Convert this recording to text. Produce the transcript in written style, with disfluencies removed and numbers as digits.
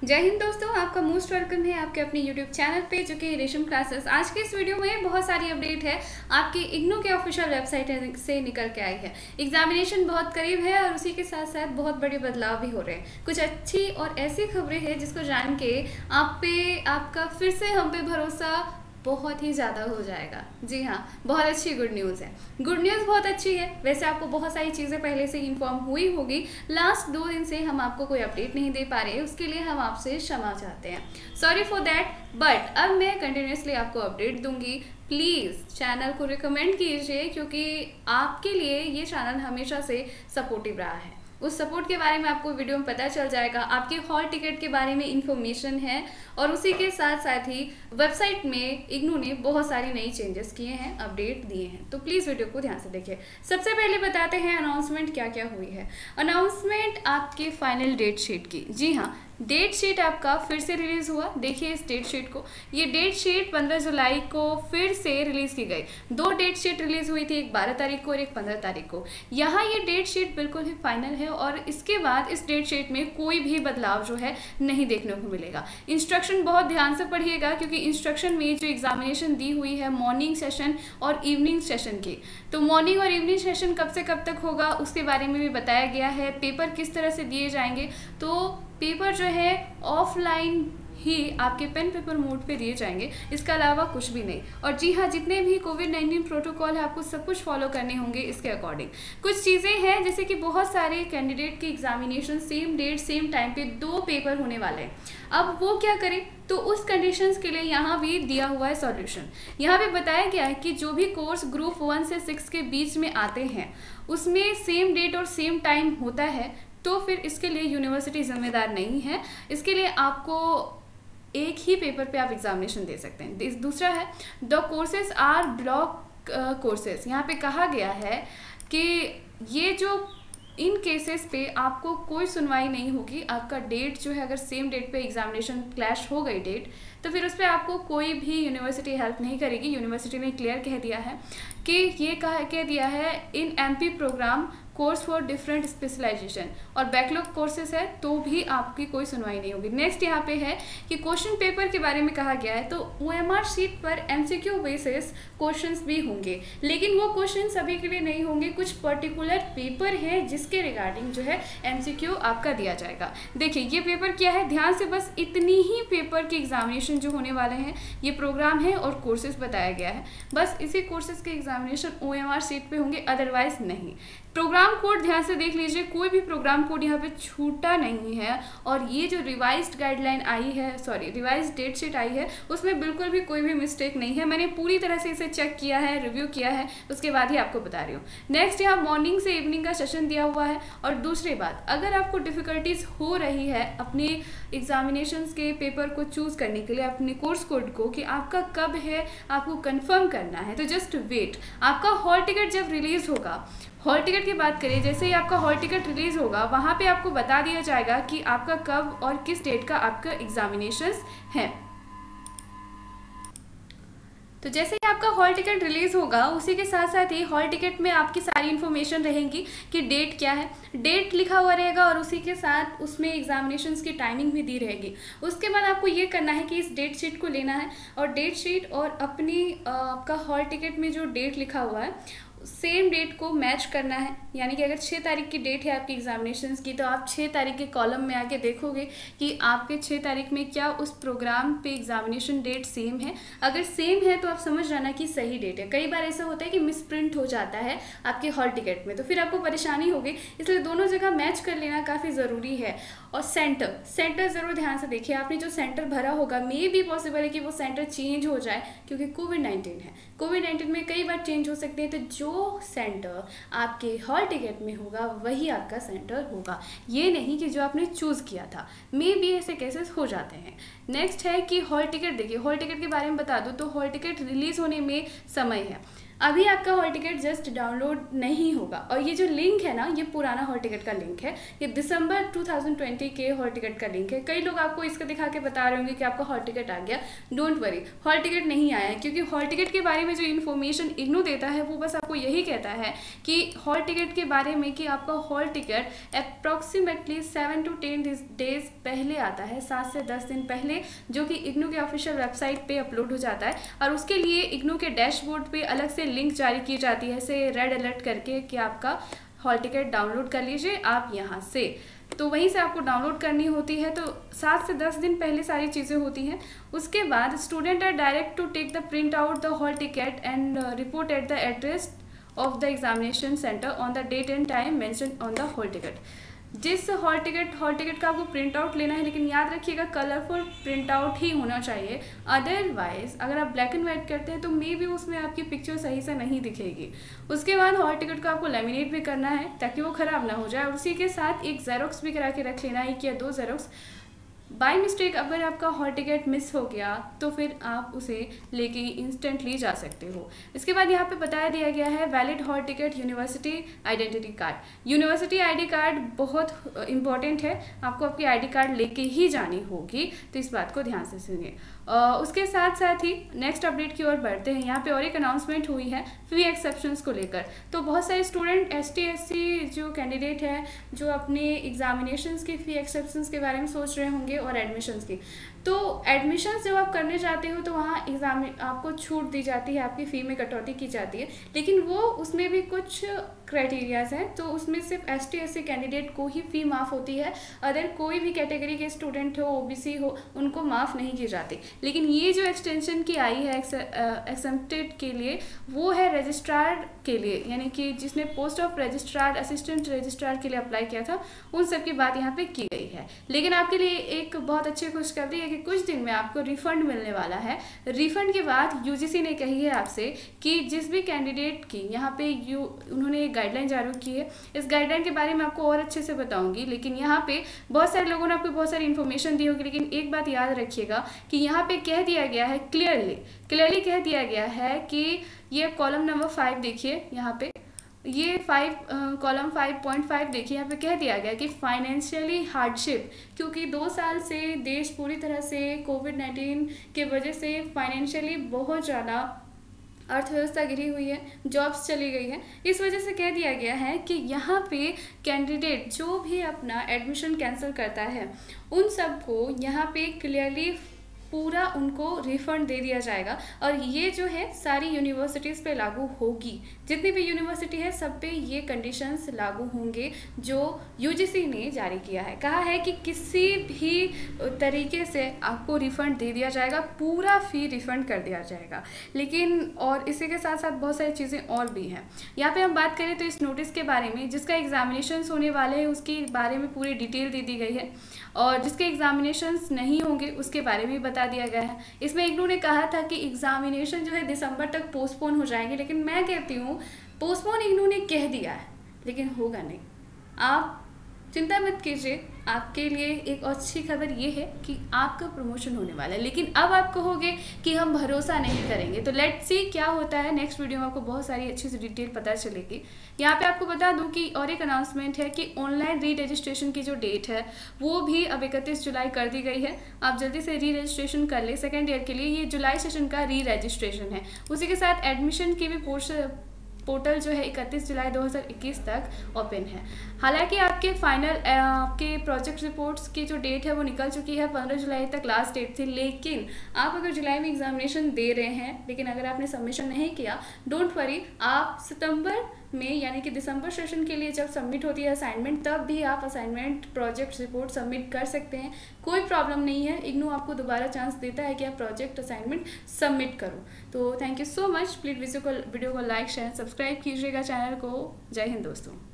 जय हिंद दोस्तों, आपका मोस्ट वेलकम है आपके अपने यूट्यूब चैनल पे जो कि रेशम क्लासेस। आज के इस वीडियो में बहुत सारी अपडेट है आपकी इग्नू के ऑफिशियल वेबसाइट से निकल के आई है। एग्जामिनेशन बहुत करीब है और उसी के साथ साथ बहुत बड़े बदलाव भी हो रहे हैं। कुछ अच्छी और ऐसी खबरें हैं जिसको जान के आपका फिर से हम पे भरोसा बहुत ही ज़्यादा हो जाएगा। जी हाँ, बहुत अच्छी गुड न्यूज़ है। गुड न्यूज़ बहुत अच्छी है। वैसे आपको बहुत सारी चीज़ें पहले से इन्फॉर्म हुई होगी। लास्ट 2 दिन से हम आपको कोई अपडेट नहीं दे पा रहे, उसके लिए हम आपसे क्षमा चाहते हैं। सॉरी फॉर दैट, बट अब मैं कंटिन्यूसली आपको अपडेट दूंगी। प्लीज़ चैनल को रिकमेंड कीजिए क्योंकि आपके लिए ये चैनल हमेशा से सपोर्टिव रहा है। उस सपोर्ट के बारे में आपको वीडियो में पता चल जाएगा। आपके हॉल टिकट के बारे में इंफॉर्मेशन है और उसी के साथ साथ ही वेबसाइट में इग्नू ने बहुत सारी नई चेंजेस किए हैं, अपडेट दिए हैं। तो प्लीज़ वीडियो को ध्यान से देखिए। सबसे पहले बताते हैं अनाउंसमेंट क्या क्या हुई है। अनाउंसमेंट आपके फाइनल डेट शीट की। जी हाँ, डेट शीट आपका फिर से रिलीज हुआ। देखिए इस डेट शीट को। ये डेट शीट 15 जुलाई को फिर से रिलीज की गई। 2 डेट शीट रिलीज हुई थी, एक 12 तारीख को और एक 15 तारीख को। यहाँ ये डेट शीट बिल्कुल ही फाइनल है और इसके बाद इस डेट शीट में कोई भी बदलाव जो है नहीं देखने को मिलेगा। इंस्ट्रक्शन बहुत ध्यान से पढ़िएगा क्योंकि इंस्ट्रक्शन में जो एग्जामिनेशन दी हुई है मॉर्निंग सेशन और इवनिंग सेशन की, तो मॉर्निंग और इवनिंग सेशन कब से कब तक होगा उसके बारे में भी बताया गया है। पेपर किस तरह से दिए जाएंगे, तो पेपर जो है ऑफलाइन ही आपके पेन पेपर मोड पे दिए जाएंगे, इसके अलावा कुछ भी नहीं। और जी हाँ, जितने भी कोविड-19 प्रोटोकॉल है आपको सब कुछ फॉलो करने होंगे इसके अकॉर्डिंग। कुछ चीज़ें हैं जैसे कि बहुत सारे कैंडिडेट की examination same date same time पे 2 पेपर होने वाले हैं। अब वो क्या करें, तो उस कंडीशंस के लिए यहाँ भी दिया हुआ है सॉल्यूशन। यहाँ पे बताया गया है कि जो भी कोर्स ग्रुप 1 से 6 के बीच में आते हैं उसमें सेम डेट और सेम टाइम होता है, तो फिर इसके लिए यूनिवर्सिटी जिम्मेदार नहीं है। इसके लिए आपको एक ही पेपर पे आप एग्जामिनेशन दे सकते हैं। दूसरा है the courses R block courses. यहाँ पे कहा गया है कि ये जो इन केसेस पे आपको कोई सुनवाई नहीं होगी। आपका डेट जो है, अगर सेम डेट पे एग्जामिनेशन क्लैश हो गई डेट, तो फिर उस पर आपको कोई भी यूनिवर्सिटी हेल्प नहीं करेगी। यूनिवर्सिटी ने क्लियर कह दिया है कि ये कह दिया है इन MP program course for different specialization और बैकलॉग कोर्सेज है तो भी आपकी कोई सुनवाई नहीं होगी। नेक्स्ट यहाँ पे है कि क्वेश्चन पेपर के बारे में कहा गया है, तो OMR शीट पर MCQ बेसिस क्वेश्चंस भी होंगे, लेकिन वो क्वेश्चन सभी के लिए नहीं होंगे। कुछ पर्टिकुलर पेपर है जिसके रिगार्डिंग जो है MCQ आपका दिया जाएगा। देखिए ये पेपर क्या है, ध्यान से बस इतनी ही पेपर के एग्जामिनेशन जो होने वाले हैं, ये प्रोग्राम है और कोर्सेज बताया गया है। बस इसी कोर्सेज के एग्जामिनेशन OMR शीट पे होंगे, अदरवाइज नहीं। प्रोग्राम कोड ध्यान से देख लीजिए, कोई भी प्रोग्राम कोड यहाँ पे छूटा नहीं है। और ये जो रिवाइज्ड गाइडलाइन आई है, रिवाइज्ड डेट शीट आई है, उसमें बिल्कुल भी कोई भी मिस्टेक नहीं है। मैंने पूरी तरह से इसे चेक किया है, रिव्यू किया है, उसके बाद ही आपको बता रही हूँ। नेक्स्ट यहाँ मॉर्निंग से इवनिंग का सेशन दिया हुआ है। और दूसरी बात, अगर आपको डिफिकल्टीज हो रही है अपने एग्जामिनेशन के पेपर को चूज करने के लिए, अपने कोर्स कोड को कि आपका कब है, आपको कंफर्म करना है, तो जस्ट वेट। आपका हॉल टिकट जब रिलीज होगा, हॉल टिकट की बात करें, जैसे ही आपका हॉल टिकट रिलीज होगा वहाँ पे आपको बता दिया जाएगा कि आपका कब और किस डेट का आपका एग्जामिनेशंस है। तो जैसे ही आपका हॉल टिकट रिलीज होगा उसी के साथ साथ ही हॉल टिकट में आपकी सारी इन्फॉर्मेशन रहेंगी कि डेट क्या है, डेट लिखा हुआ रहेगा और उसी के साथ उसमें एग्जामिनेशंस की टाइमिंग भी दी रहेगी। उसके बाद आपको ये करना है कि इस डेट शीट को लेना है और डेट शीट और अपनी आपका हॉल टिकट में जो डेट लिखा हुआ है सेम डेट को मैच करना है। यानी कि अगर 6 तारीख की डेट है आपकी एग्जामिनेशंस की, तो आप 6 तारीख के कॉलम में आके देखोगे कि आपके 6 तारीख में क्या उस प्रोग्राम पे एग्जामिनेशन डेट सेम है। अगर सेम है तो आप समझ जाना कि सही डेट है। कई बार ऐसा होता है कि मिसप्रिंट हो जाता है आपके हॉल टिकट में, तो फिर आपको परेशानी होगी। इसलिए दोनों जगह मैच कर लेना काफ़ी ज़रूरी है। और सेंटर ज़रूर ध्यान से देखिए। आपने जो सेंटर भरा होगा, मे भी पॉसिबल है कि वो सेंटर चेंज हो जाए क्योंकि कोविड-19 है। कोविड-19 में कई बार चेंज हो सकते हैं, तो जो सेंटर आपके हॉल टिकट में होगा वही आपका सेंटर होगा। ये नहीं कि जो आपने चूज़ किया था, मे भी ऐसे केसेस हो जाते हैं। नेक्स्ट है कि हॉल टिकट। देखिए हॉल टिकट के बारे में बता दूं तो हॉल टिकट रिलीज होने में समय है। अभी आपका हॉल टिकट जस्ट डाउनलोड नहीं होगा, और ये जो लिंक है ना, ये पुराना हॉल टिकट का लिंक है, ये दिसंबर 2020 के हॉल टिकट का लिंक है। कई लोग आपको इसका दिखा के बता रहे होंगे कि आपका हॉल टिकट आ गया। डोंट वरी, हॉल टिकट नहीं आया है, क्योंकि हॉल टिकट के बारे में जो इन्फॉर्मेशन इग्नू देता है वो बस आपको यही कहता है कि हॉल टिकट के बारे में कि आपका hall ticket approximately 7 to 10 days पहले आता है, 7 से 10 दिन पहले, जो कि इग्नू के ऑफिशियल वेबसाइट पे अपलोड हो जाता है। और उसके लिए इग्नू के डैशबोर्ड पे अलग से लिंक जारी की जाती है, ऐसे रेड अलर्ट करके कि आपका हॉल टिकट डाउनलोड कर लीजिए आप यहाँ से। तो वहीं से आपको डाउनलोड करनी होती है। तो 7 से 10 दिन पहले सारी चीज़ें होती हैं। उसके बाद student are direct to take the print out the hall ticket and report at the address of the examination centre on the date and time mention on the hall ticket. जिस हॉल टिकट का आपको print out लेना है, लेकिन याद रखिएगा colourful print out ही होना चाहिए। अदरवाइज अगर आप ब्लैक एंड वाइट करते हैं तो मे बी उसमें आपकी पिक्चर सही से नहीं दिखेगी। उसके बाद हॉल टिकट को आपको लेमिनेट भी करना है ताकि वो ख़राब ना हो जाए, और उसी के साथ एक जेरोक्स भी करा के रख लेना, 1 या 2 जेरोक्स। बाय मिस्टेक अगर आपका हॉल टिकट मिस हो गया तो फिर आप उसे लेके इंस्टेंटली जा सकते हो। इसके बाद यहाँ पे बताया दिया गया है valid hall ticket university identity card. University ID card बहुत इंपॉर्टेंट है, आपको आपकी आईडी कार्ड लेके ही जानी होगी, तो इस बात को ध्यान से सुनिए। उसके साथ साथ ही नेक्स्ट अपडेट की ओर बढ़ते हैं। यहाँ पे और एक अनाउंसमेंट हुई है फी एक्सेप्शंस को लेकर। तो बहुत सारे स्टूडेंट ST/SC जो कैंडिडेट है जो अपने एग्जामिनेशंस की फ़ी एक्सेप्शंस के बारे में सोच रहे होंगे और एडमिशन्स की। तो एडमिशन्स जब आप करने जाते हो तो वहाँ एग्जाम आपको छूट दी जाती है, आपकी फ़ी में कटौती की जाती है, लेकिन वो उसमें भी कुछ क्राइटेरियाज हैं। तो उसमें सिर्फ ST/SC कैंडिडेट को ही फ़ी माफ़ होती है, अदर कोई भी कैटेगरी के स्टूडेंट हो, OBC हो, उनको माफ़ नहीं की जाती। लेकिन ये जो एक्सटेंशन की आई है एक्सेप्टेड के लिए, वो है रजिस्ट्रार के लिए, यानी कि जिसने post of registrar, assistant registrar के लिए अप्लाई किया था, उन सब की बात यहाँ पे की गई है। लेकिन आपके लिए एक बहुत अच्छी खुशखबरी है कि कुछ दिन में आपको रिफंड मिलने वाला है। रिफंड के बाद UGC ने कही है आपसे कि जिस भी कैंडिडेट की यहाँ पे उन्होंने एक गाइडलाइन जारी की है, इस गाइडलाइन के बारे में आपको और अच्छे से बताऊंगी। लेकिन यहाँ पे बहुत सारे लोगों ने आपको बहुत सारी इन्फॉर्मेशन दी होगी, लेकिन एक बात याद रखिएगा कि यहाँ पे कह दिया गया है क्लियरली कह दिया गया है कि ये कॉलम नंबर 5 देखिए, यहाँ पे ये कॉलम 5.5 देखिए, यहाँ पे कह दिया गया कि फाइनेंशियली हार्डशिप, क्योंकि 2 साल से देश पूरी तरह से कोविड-19 के वजह से फाइनेंशियली बहुत ज़्यादा अर्थव्यवस्था गिरी हुई है, जॉब्स चली गई है। इस वजह से कह दिया गया है कि यहाँ पे कैंडिडेट जो भी अपना एडमिशन कैंसिल करता है उन सबको यहाँ पे क्लियरली पूरा उनको रिफंड दे दिया जाएगा। और ये जो है सारी यूनिवर्सिटीज़ पे लागू होगी, जितनी भी यूनिवर्सिटी है सब पे ये कंडीशंस लागू होंगे जो UGC ने जारी किया है। कहा है कि किसी भी तरीके से आपको रिफ़ंड दे दिया जाएगा, पूरा फ़ी रिफ़ंड कर दिया जाएगा। लेकिन और इसी के साथ साथ बहुत सारी चीज़ें और भी हैं। यहाँ पे हम बात करें तो इस नोटिस के बारे में, जिसका एग्जामिनेशंस होने वाले हैं उसके बारे में पूरी डिटेल दे दी गई है, और जिसके एग्जामिनेशंस नहीं होंगे उसके बारे में बता दिया गया है। इसमें इग्नू ने कहा था कि एग्जामिनेशन जो है दिसंबर तक पोस्टपोन हो जाएंगे, लेकिन मैं कहती हूँ पोस्टपोन इग्नू ने कह दिया है लेकिन होगा नहीं। आप चिंता मत कीजिए, आपके लिए एक अच्छी खबर ये है कि आपका प्रमोशन होने वाला है। लेकिन अब आप कहोगे कि हम भरोसा नहीं करेंगे, तो लेट्स सी क्या होता है। नेक्स्ट वीडियो में आपको बहुत सारी अच्छी सी डिटेल पता चलेगी। यहाँ पे आपको बता दूं कि और एक अनाउंसमेंट है कि ऑनलाइन री रजिस्ट्रेशन की जो डेट है वो भी अब 31 जुलाई कर दी गई है। आप जल्दी से री रजिस्ट्रेशन कर ले सेकेंड ईयर के लिए। ये जुलाई सेशन का री रजिस्ट्रेशन है। उसी के साथ एडमिशन की भी पोर्टल जो है 31 जुलाई 2021 तक ओपन है। हालांकि आपके फाइनल आपके प्रोजेक्ट रिपोर्ट्स की जो डेट है वो निकल चुकी है, 15 जुलाई तक लास्ट डेट थी। लेकिन आप अगर जुलाई में एग्जामिनेशन दे रहे हैं, लेकिन अगर आपने सबमिशन नहीं किया, डोंट वरी, आप सितंबर में यानी कि दिसंबर सेशन के लिए जब सबमिट होती है असाइनमेंट, तब भी आप असाइनमेंट प्रोजेक्ट रिपोर्ट सबमिट कर सकते हैं। कोई प्रॉब्लम नहीं है, इग्नू आपको दोबारा चांस देता है कि आप प्रोजेक्ट असाइनमेंट सबमिट करो। तो thank you so much. Please video को लाइक शेयर सब्सक्राइब कीजिएगा चैनल को। जय हिंद दोस्तों।